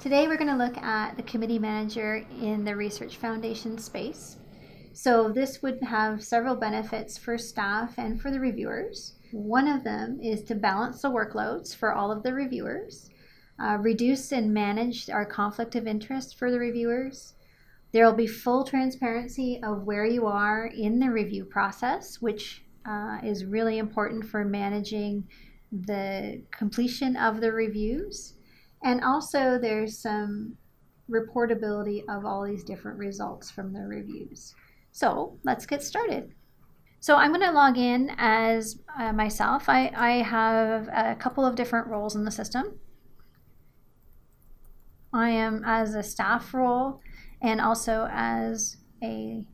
Today we're going to look at the committee manager in the Research Foundation space. So this would have several benefits for staff and for the reviewers. One of them is to balance the workloads for all of the reviewers, reduce and manage our conflict of interest for the reviewers. There will be full transparency of where you are in the review process, which is really important for managing the completion of the reviews. And also there's some reportability of all these different results from the reviews. So let's get started. So I'm going to log in as myself. I have a couple of different roles in the system. I am as a staff role and also as a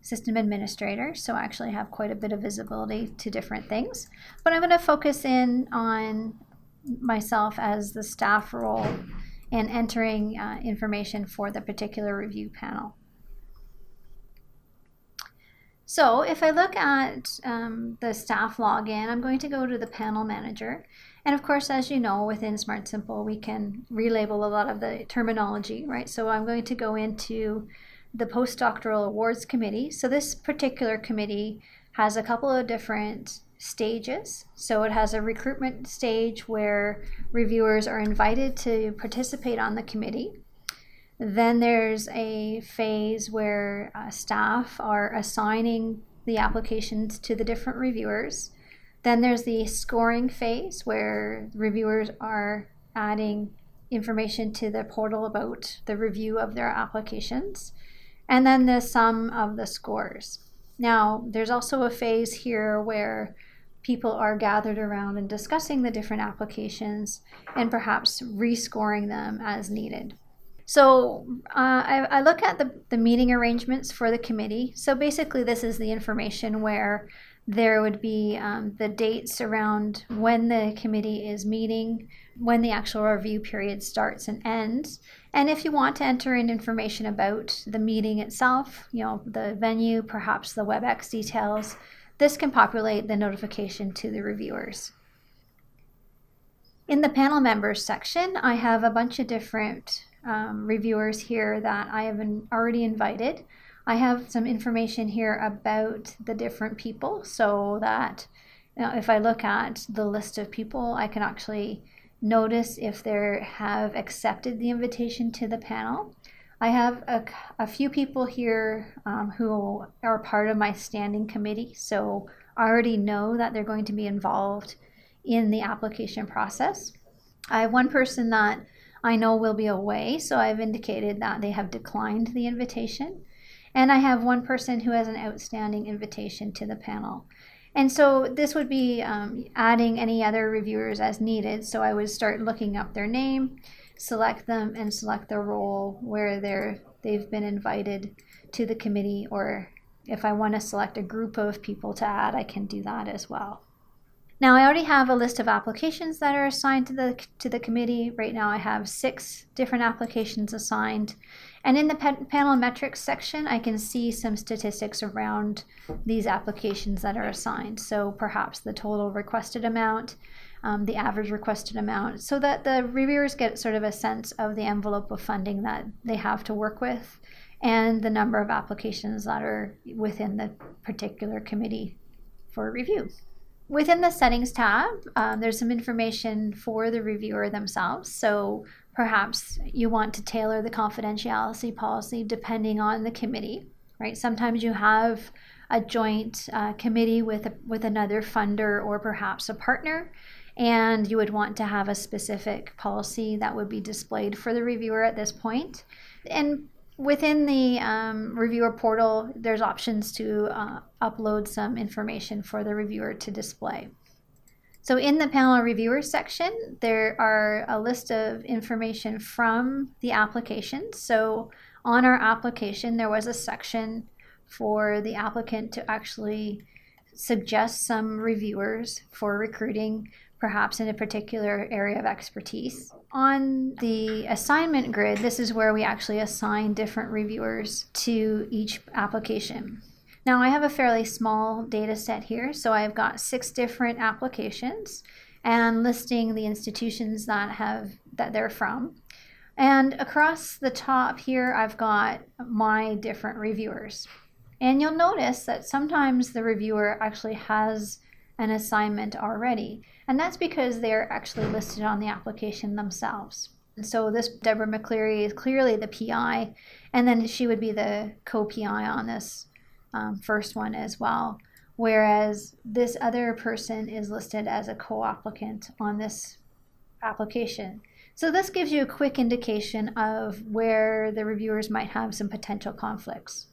system administrator, so I actually have quite a bit of visibility to different things. But I'm going to focus in on myself as the staff role and entering information for the particular review panel. So if I look at the staff login, I'm going to go to the panel manager. And of course, as you know, within SmartSimple, we can relabel a lot of the terminology, right? So I'm going to go into the Postdoctoral Awards Committee. So this particular committee has a couple of different stages. So it has a recruitment stage where reviewers are invited to participate on the committee. Then there's a phase where staff are assigning the applications to the different reviewers. Then there's the scoring phase where reviewers are adding information to the portal about the review of their applications. And then the sum of the scores. Now, there's also a phase here where people are gathered around and discussing the different applications and perhaps rescoring them as needed. So I look at the meeting arrangements for the committee. So basically this is the information where there would be the dates around when the committee is meeting, when the actual review period starts and ends. And if you want to enter in information about the meeting itself, you know, the venue, perhaps the WebEx details, this can populate the notification to the reviewers. In the panel members section, I have a bunch of different reviewers here that I have already invited. I have some information here about the different people so that if I look at the list of people, I can actually notice if they have accepted the invitation to the panel. I have a few people here who are part of my standing committee, so I already know that they're going to be involved in the application process. I have one person that I know will be away, so I've indicated that they have declined the invitation. And I have one person who has an outstanding invitation to the panel. And so this would be adding any other reviewers as needed. So I would start looking up their name, select them, and select their role where they've been invited to the committee, or if I want to select a group of people to add, I can do that as well. Now I already have a list of applications that are assigned to the committee. Right now I have 6 different applications assigned. And in the panel metrics section, I can see some statistics around these applications that are assigned. So perhaps the total requested amount, the average requested amount, so that the reviewers get sort of a sense of the envelope of funding that they have to work with and the number of applications that are within the particular committee for review. Within the settings tab, there's some information for the reviewer themselves. So perhaps you want to tailor the confidentiality policy depending on the committee, right? Sometimes you have a joint committee with another funder or perhaps a partner, and you would want to have a specific policy that would be displayed for the reviewer at this point. And within the reviewer portal, there's options to upload some information for the reviewer to display. So in the panel reviewer section, there are a list of information from the application. So on our application, there was a section for the applicant to actually suggest some reviewers for recruiting, perhaps in a particular area of expertise. On the assignment grid, this is where we actually assign different reviewers to each application. Now I have a fairly small data set here, so I've got 6 different applications and listing the institutions that they're from. And across the top here, I've got my different reviewers. And you'll notice that sometimes the reviewer actually has an assignment already. And that's because they're actually listed on the application themselves. And so this Deborah McCleary is clearly the PI, and then she would be the co-PI on this first one as well. Whereas this other person is listed as a co-applicant on this application. So this gives you a quick indication of where the reviewers might have some potential conflicts.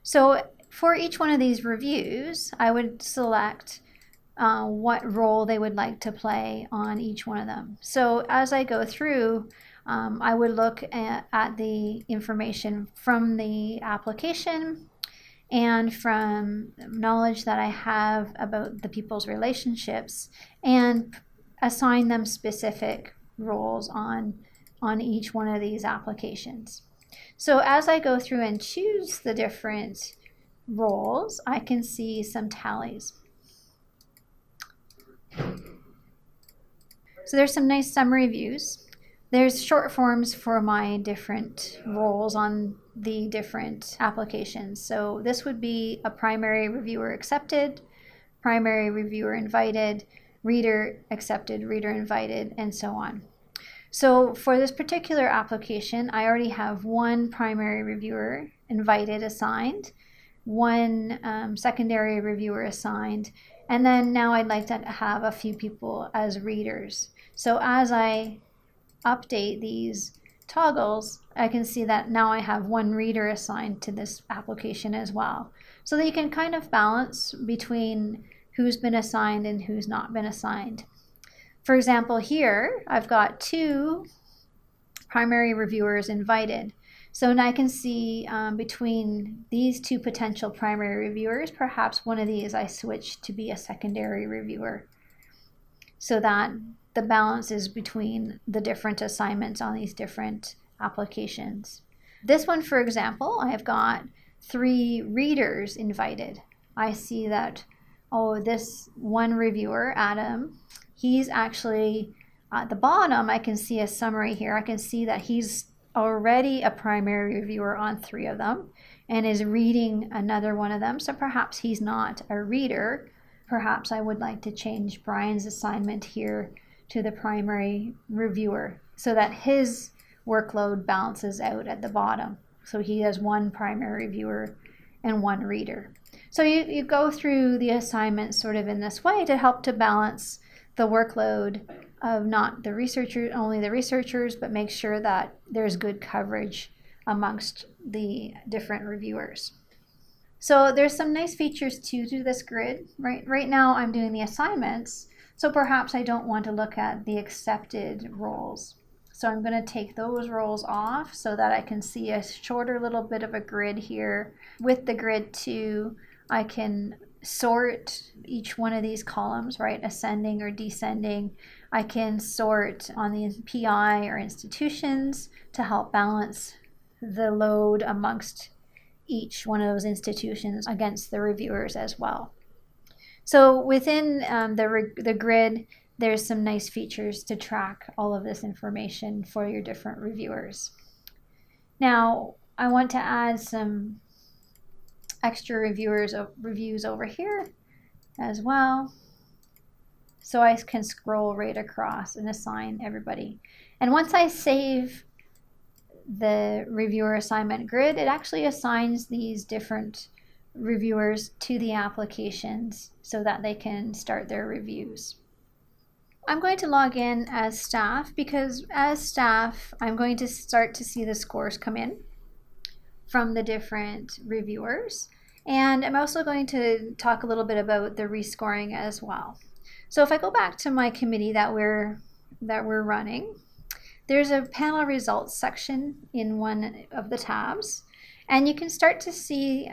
So for each one of these reviews, I would select what role they would like to play on each one of them. So as I go through, I would look at the information from the application and from knowledge that I have about the people's relationships and assign them specific roles on each one of these applications. So as I go through and choose the different roles, I can see some tallies. So there's some nice summary views. There's short forms for my different roles on the different applications. So this would be a primary reviewer accepted, primary reviewer invited, reader accepted, reader invited, and so on. So for this particular application, I already have one primary reviewer invited assigned, one secondary reviewer assigned, and then now I'd like to have a few people as readers. So as I update these toggles, I can see that now I have one reader assigned to this application as well. So that you can kind of balance between who's been assigned and who's not been assigned. For example, here I've got two primary reviewers invited. So now I can see between these two potential primary reviewers, perhaps one of these I switch to be a secondary reviewer so that the balance is between the different assignments on these different applications. This one, for example, I have got 3 readers invited. I see that, this one reviewer, Adam, he's actually at the bottom. I can see a summary here. I can see that he's already a primary reviewer on 3 of them and is reading another one of them. So perhaps he's not a reader. Perhaps I would like to change Brian's assignment here to the primary reviewer so that his workload balances out at the bottom. So he has one primary reviewer and one reader. So you go through the assignments sort of in this way to help to balance the workload of not the researchers, only the researchers, but make sure that there's good coverage amongst the different reviewers. So there's some nice features to this grid. Right now I'm doing the assignments, so perhaps I don't want to look at the accepted roles. So I'm going to take those roles off so that I can see a shorter little bit of a grid here. With the grid too, I can sort each one of these columns, right? Ascending or descending. I can sort on the PI or institutions to help balance the load amongst each one of those institutions against the reviewers as well. So within the grid, there's some nice features to track all of this information for your different reviewers. Now, I want to add some extra reviews over here as well. So I can scroll right across and assign everybody. And once I save the reviewer assignment grid, it actually assigns these different reviewers to the applications so that they can start their reviews. I'm going to log in as staff because as staff, I'm going to start to see the scores come in from the different reviewers. And I'm also going to talk a little bit about the rescoring as well. So if I go back to my committee that we're running, there's a panel results section in one of the tabs, and you can start to see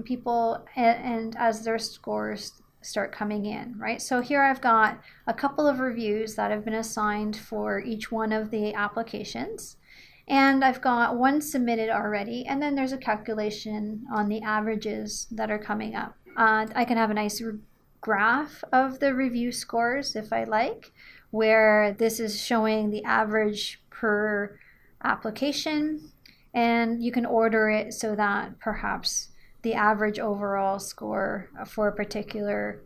people and as their scores start coming in, right? So here I've got a couple of reviews that have been assigned for each one of the applications, and I've got one submitted already, and then there's a calculation on the averages that are coming up. I can have a nice graph of the review scores if I like, where this is showing the average per application, and you can order it so that perhaps the average overall score for a particular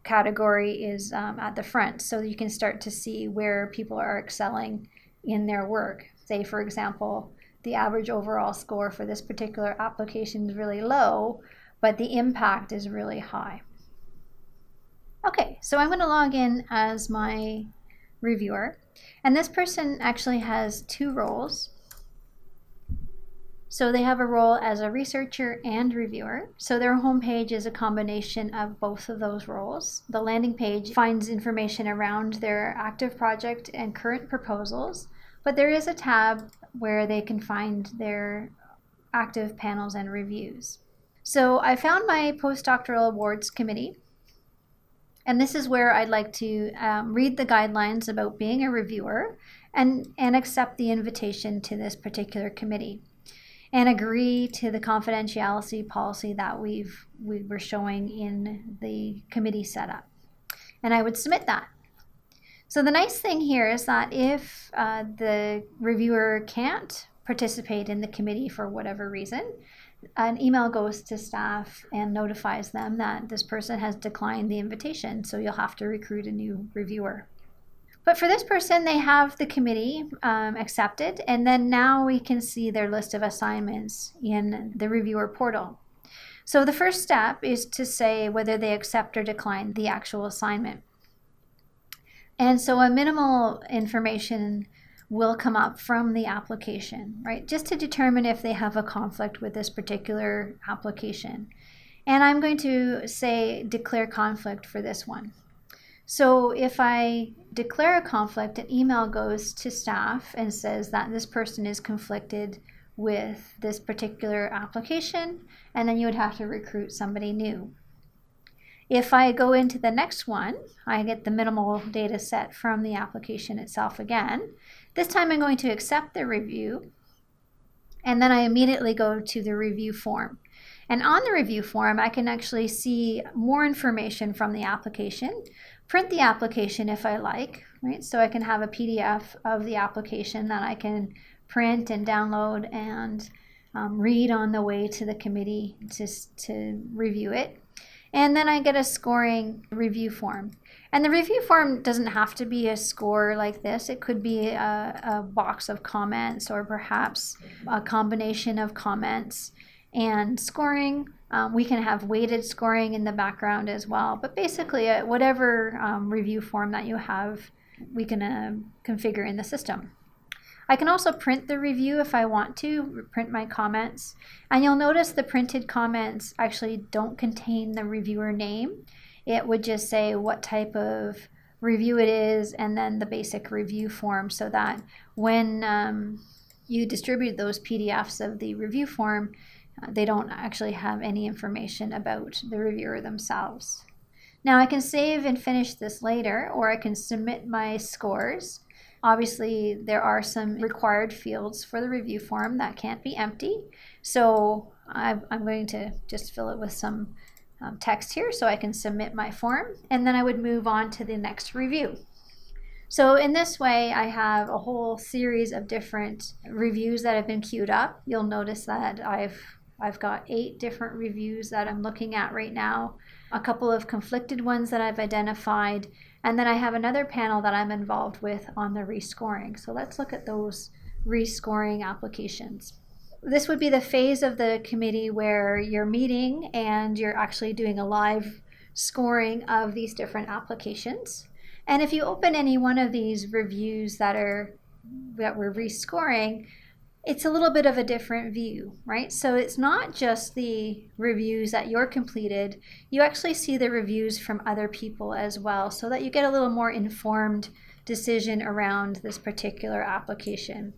category is at the front, so you can start to see where people are excelling in their work. Say, for example, the average overall score for this particular application is really low, but the impact is really high. Okay, so I'm going to log in as my reviewer, and this person actually has two roles. So they have a role as a researcher and reviewer. So their homepage is a combination of both of those roles. The landing page finds information around their active project and current proposals, but there is a tab where they can find their active panels and reviews. So I found my postdoctoral awards committee, and this is where I'd like to read the guidelines about being a reviewer and accept the invitation to this particular committee, and agree to the confidentiality policy that we were showing in the committee setup. And I would submit that. So the nice thing here is that if the reviewer can't participate in the committee for whatever reason, an email goes to staff and notifies them that this person has declined the invitation, so you'll have to recruit a new reviewer. But for this person, they have the committee accepted, and then now we can see their list of assignments in the reviewer portal. So the first step is to say whether they accept or decline the actual assignment. And so a minimal information will come up from the application, right? Just to determine if they have a conflict with this particular application. And I'm going to say declare conflict for this one. So if I declare a conflict, an email goes to staff and says that this person is conflicted with this particular application, and then you would have to recruit somebody new. If I go into the next one, I get the minimal data set from the application itself again. This time I'm going to accept the review, and then I immediately go to the review form. And on the review form, I can actually see more information from the application, print the application if I like, right? So I can have a PDF of the application that I can print and download and read on the way to the committee to review it. And then I get a scoring review form. And the review form doesn't have to be a score like this. It could be a box of comments, or perhaps a combination of comments and scoring. We can have weighted scoring in the background as well. But basically, whatever review form that you have, we can configure in the system. I can also print the review if I want to, print my comments. And you'll notice the printed comments actually don't contain the reviewer name. It would just say what type of review it is and then the basic review form, so that when you distribute those PDFs of the review form, they don't actually have any information about the reviewer themselves. Now I can save and finish this later, or I can submit my scores. Obviously, there are some required fields for the review form that can't be empty. So I'm going to just fill it with some text here so I can submit my form, and then I would move on to the next review. So in this way, I have a whole series of different reviews that have been queued up. You'll notice that I've got 8 different reviews that I'm looking at right now, a couple of conflicted ones that I've identified, and then I have another panel that I'm involved with on the rescoring. So let's look at those rescoring applications. This would be the phase of the committee where you're meeting and you're actually doing a live scoring of these different applications. And if you open any one of these reviews that we're rescoring, it's a little bit of a different view, right? So it's not just the reviews that you're completed, you actually see the reviews from other people as well, so that you get a little more informed decision around this particular application.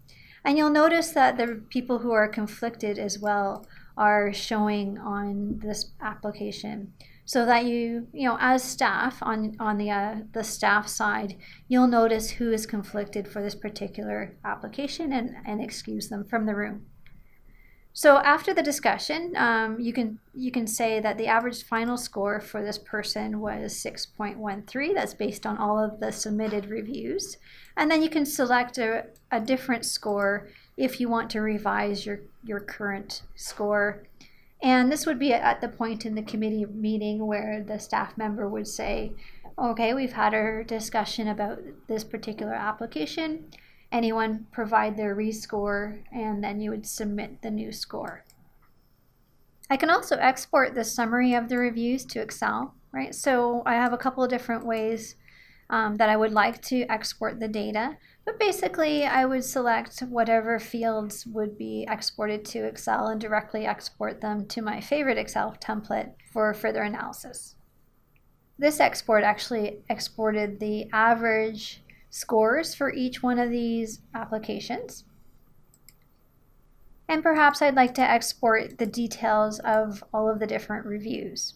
And you'll notice that the people who are conflicted as well are showing on this application, so that you as staff on the staff side, you'll notice who is conflicted for this particular application and excuse them from the room. So after the discussion, you can say that the average final score for this person was 6.13. That's based on all of the submitted reviews. And then you can select a different score if you want to revise your current score. And this would be at the point in the committee meeting where the staff member would say, okay, we've had our discussion about this particular application. Anyone provide their rescore, and then you would submit the new score. I can also export the summary of the reviews to Excel, right? So I have a couple of different ways that I would like to export the data. But basically, I would select whatever fields would be exported to Excel and directly export them to my favorite Excel template for further analysis. This export actually exported the average scores for each one of these applications. And perhaps I'd like to export the details of all of the different reviews.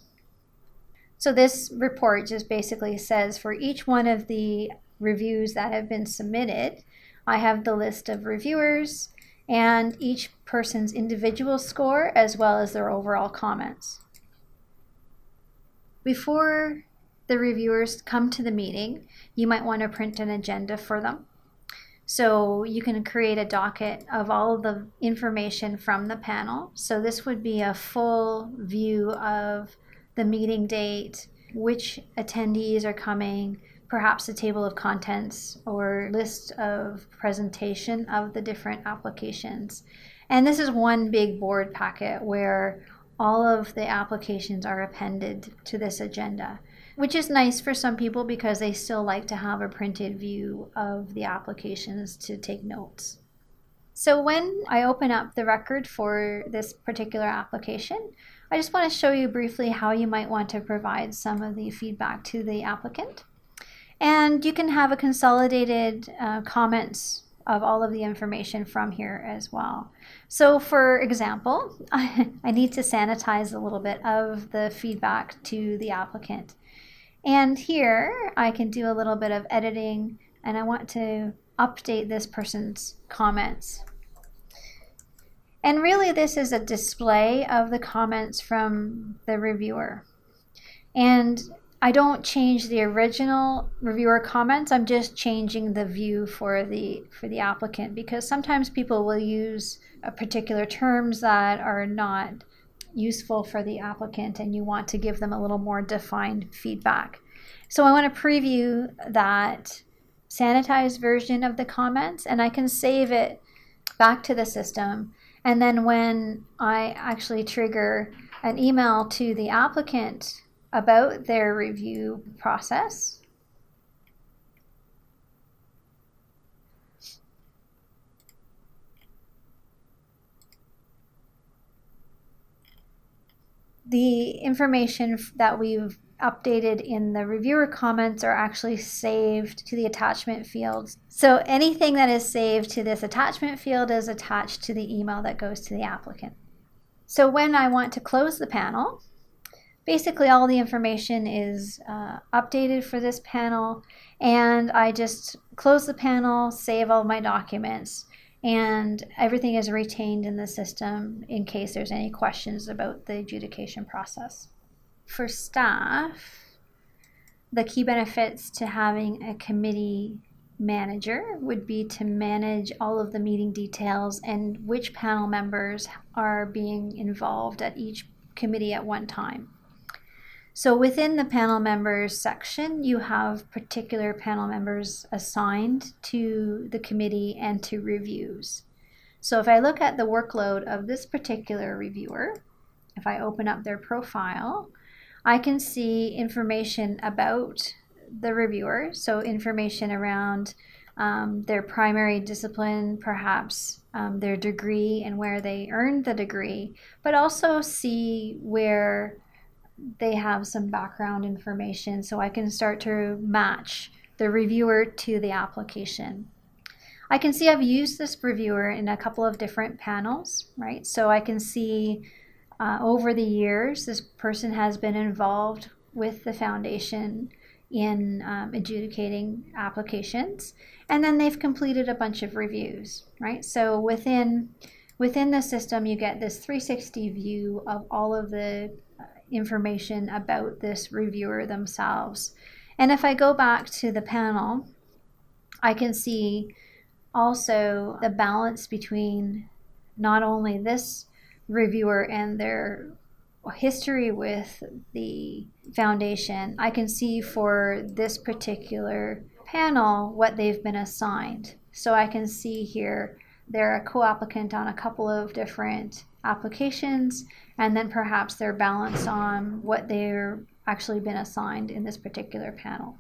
So this report just basically says for each one of the reviews that have been submitted, I have the list of reviewers and each person's individual score as well as their overall comments. Before the reviewers come to the meeting, you might want to print an agenda for them. So you can create a docket of all of the information from the panel. So this would be a full view of the meeting date, which attendees are coming, perhaps a table of contents or list of presentation of the different applications. And this is one big board packet where all of the applications are appended to this agenda, which is nice for some people because they still like to have a printed view of the applications to take notes. So when I open up the record for this particular application, I just want to show you briefly how you might want to provide some of the feedback to the applicant. And you can have a consolidated comments of all of the information from here as well. So for example, I need to sanitize a little bit of the feedback to the applicant. And here I can do a little bit of editing, and I want to update this person's comments. And really this is a display of the comments from the reviewer. And I don't change the original reviewer comments, I'm just changing the view for the applicant, because sometimes people will use particular terms that are not useful for the applicant and you want to give them a little more defined feedback. So I want to preview that sanitized version of the comments, and I can save it back to the system. And then when I actually trigger an email to the applicant about their review process, the information that we've updated in the reviewer comments are actually saved to the attachment fields. So anything that is saved to this attachment field is attached to the email that goes to the applicant. So when I want to close the panel, basically all the information is updated for this panel, and I just close the panel, save all my documents, and everything is retained in the system in case there's any questions about the adjudication process. For staff, the key benefits to having a committee manager would be to manage all of the meeting details and which panel members are being involved at each committee at one time. So within the panel members section, you have particular panel members assigned to the committee and to reviews. So if I look at the workload of this particular reviewer, if I open up their profile, I can see information about the reviewer, so information around their primary discipline, perhaps their degree and where they earned the degree, but also see where they have some background information so I can start to match the reviewer to the application. I can see I've used this reviewer in a couple of different panels, right? So I can see over the years, this person has been involved with the foundation in adjudicating applications, and then they've completed a bunch of reviews, right? So within the system, you get this 360 view of all of the information about this reviewer themselves. And if I go back to the panel, I can see also the balance between not only this reviewer and their history with the foundation. I can see for this particular panel what they've been assigned. So I can see here they're a co-applicant on a couple of different applications, and then perhaps their balance on what they're actually been assigned in this particular panel.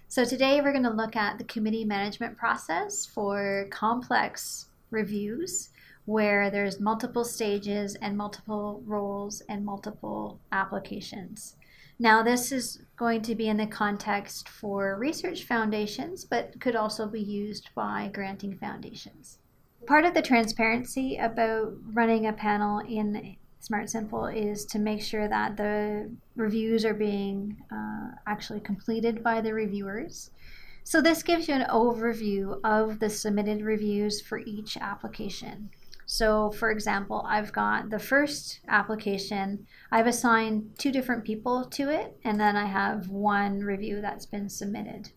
So today we're going to look at the committee management process for complex reviews where there's multiple stages and multiple roles and multiple applications. Now this is going to be in the context for research foundations, but could also be used by granting foundations. Part of the transparency about running a panel in SmartSimple is to make sure that the reviews are being actually completed by the reviewers. So this gives you an overview of the submitted reviews for each application. So for example, I've got the first application, I've assigned 2 different people to it, and then I have 1 review that's been submitted.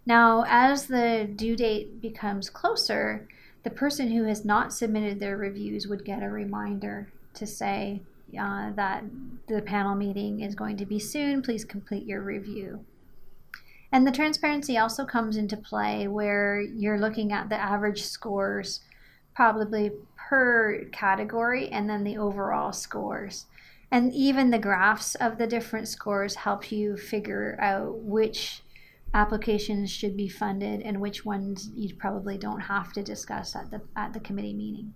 Now, as the due date becomes closer, the person who has not submitted their reviews would get a reminder to say that the panel meeting is going to be soon, please complete your review. And the transparency also comes into play where you're looking at the average scores probably per category and then the overall scores. And even the graphs of the different scores help you figure out which applications should be funded and which ones you probably don't have to discuss at the committee meeting.